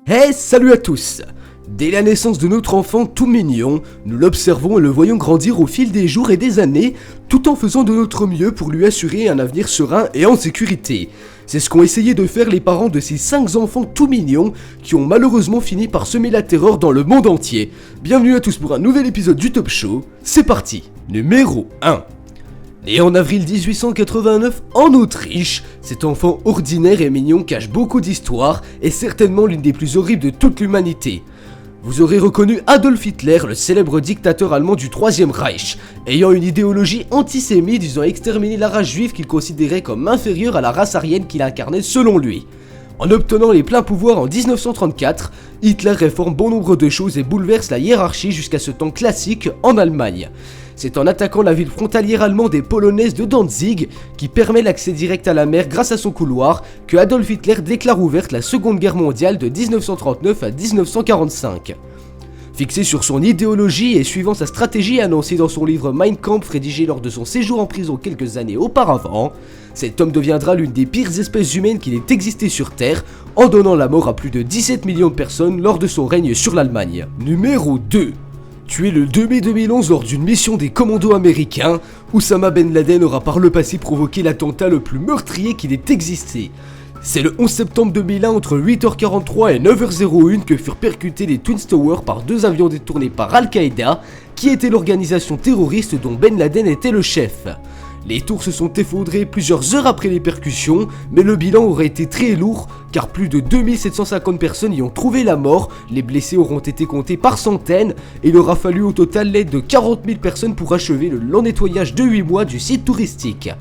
Hey, salut à tous! Dès la naissance de notre enfant tout mignon, nous l'observons et le voyons grandir au fil des jours et des années, tout en faisant de notre mieux pour lui assurer un avenir serein et en sécurité. C'est ce qu'ont essayé de faire les parents de ces 5 enfants tout mignons qui ont malheureusement fini par semer la terreur dans le monde entier. Bienvenue à tous pour un nouvel épisode du Top Show, c'est parti! Numéro 1. Né en avril 1889 en Autriche, cet enfant ordinaire et mignon cache beaucoup d'histoires et certainement l'une des plus horribles de toute l'humanité. Vous aurez reconnu Adolf Hitler, le célèbre dictateur allemand du Troisième Reich, ayant une idéologie antisémite visant à exterminer la race juive qu'il considérait comme inférieure à la race aryenne qu'il incarnait selon lui. En obtenant les pleins pouvoirs en 1934, Hitler réforme bon nombre de choses et bouleverse la hiérarchie jusqu'à ce temps classique en Allemagne. C'est en attaquant la ville frontalière allemande et polonaise de Danzig, qui permet l'accès direct à la mer grâce à son couloir, que Adolf Hitler déclare ouverte la Seconde Guerre mondiale de 1939 à 1945. Fixé sur son idéologie et suivant sa stratégie annoncée dans son livre Mein Kampf rédigé lors de son séjour en prison quelques années auparavant, cet homme deviendra l'une des pires espèces humaines qu'il ait existé sur Terre, en donnant la mort à plus de 17 millions de personnes lors de son règne sur l'Allemagne. Numéro 2. Tué le 2 mai 2011 lors d'une mission des commandos américains, Oussama Ben Laden aura par le passé provoqué l'attentat le plus meurtrier qu'il ait existé. C'est le 11 septembre 2001 entre 8h43 et 9h01 que furent percutés les Twin Towers par 2 avions détournés par Al-Qaïda, qui était l'organisation terroriste dont Ben Laden était le chef. Les tours se sont effondrés plusieurs heures après les percussions, mais le bilan aurait été très lourd car plus de 2750 personnes y ont trouvé la mort, les blessés auront été comptés par centaines et il aura fallu au total l'aide de 40 000 personnes pour achever le lent nettoyage de 8 mois du site touristique.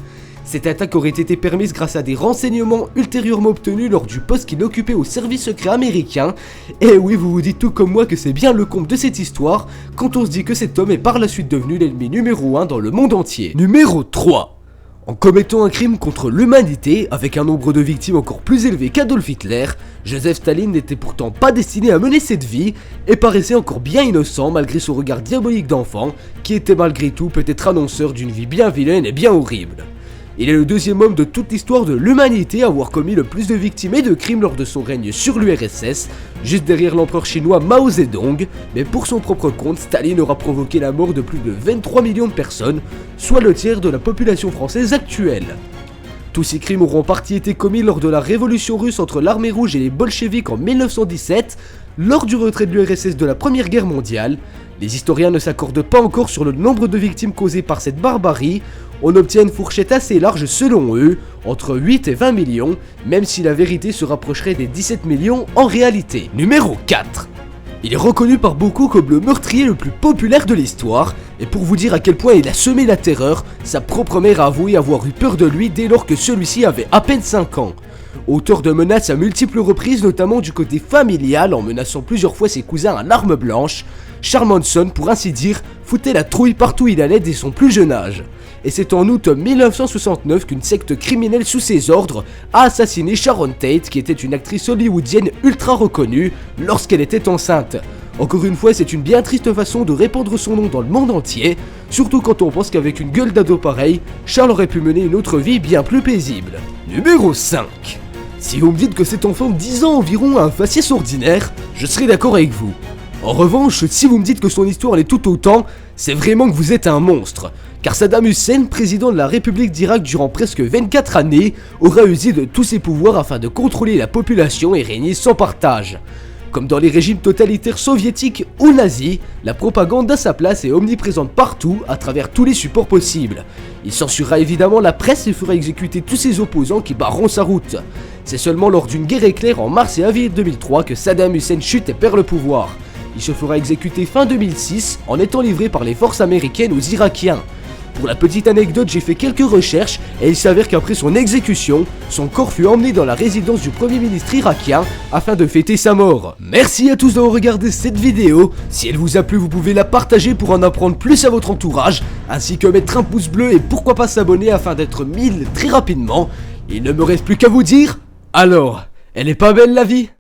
Cette attaque aurait été permise grâce à des renseignements ultérieurement obtenus lors du poste qu'il occupait au service secret américain. Et oui, vous vous dites tout comme moi que c'est bien le comble de cette histoire quand on se dit que cet homme est par la suite devenu l'ennemi numéro 1 dans le monde entier. Numéro 3. En commettant un crime contre l'humanité, avec un nombre de victimes encore plus élevé qu'Adolf Hitler, Joseph Staline n'était pourtant pas destiné à mener cette vie et paraissait encore bien innocent malgré son regard diabolique d'enfant, qui était malgré tout peut-être annonceur d'une vie bien vilaine et bien horrible. Il est le deuxième homme de toute l'histoire de l'humanité à avoir commis le plus de victimes et de crimes lors de son règne sur l'URSS, juste derrière l'empereur chinois Mao Zedong, mais pour son propre compte, Staline aura provoqué la mort de plus de 23 millions de personnes, soit le tiers de la population française actuelle. Tous ces crimes auront en partie été commis lors de la révolution russe entre l'armée rouge et les bolcheviks en 1917, lors du retrait de l'URSS de la Première Guerre mondiale. Les historiens ne s'accordent pas encore sur le nombre de victimes causées par cette barbarie. On obtient une fourchette assez large selon eux, entre 8 et 20 millions, même si la vérité se rapprocherait des 17 millions en réalité. Numéro 4. Il est reconnu par beaucoup comme le meurtrier le plus populaire de l'histoire, et pour vous dire à quel point il a semé la terreur, sa propre mère a avoué avoir eu peur de lui dès lors que celui-ci avait à peine 5 ans. Auteur de menaces à multiples reprises, notamment du côté familial en menaçant plusieurs fois ses cousins à l'arme blanche, Charles Manson, pour ainsi dire, foutait la trouille partout où il allait dès son plus jeune âge. Et c'est en août 1969 qu'une secte criminelle sous ses ordres a assassiné Sharon Tate, qui était une actrice hollywoodienne ultra reconnue lorsqu'elle était enceinte. Encore une fois, c'est une bien triste façon de répandre son nom dans le monde entier, surtout quand on pense qu'avec une gueule d'ado pareille, Charles aurait pu mener une autre vie bien plus paisible. Numéro 5. Si vous me dites que cet enfant de 10 ans environ a un faciès ordinaire, je serai d'accord avec vous. En revanche, si vous me dites que son histoire l'est tout autant, c'est vraiment que vous êtes un monstre. Car Saddam Hussein, président de la République d'Irak durant presque 24 années, aura usé de tous ses pouvoirs afin de contrôler la population et régner sans partage. Comme dans les régimes totalitaires soviétiques ou nazis, la propagande a sa place et est omniprésente partout, à travers tous les supports possibles. Il censurera évidemment la presse et fera exécuter tous ses opposants qui barreront sa route. C'est seulement lors d'une guerre éclair en mars et avril 2003 que Saddam Hussein chute et perd le pouvoir. Il se fera exécuter fin 2006 en étant livré par les forces américaines aux Irakiens. Pour la petite anecdote, j'ai fait quelques recherches et il s'avère qu'après son exécution, son corps fut emmené dans la résidence du premier ministre irakien afin de fêter sa mort. Merci à tous d'avoir regardé cette vidéo. Si elle vous a plu, vous pouvez la partager pour en apprendre plus à votre entourage, ainsi que mettre un pouce bleu et pourquoi pas s'abonner afin d'être 1000 très rapidement. Il ne me reste plus qu'à vous dire, alors, elle est pas belle la vie ?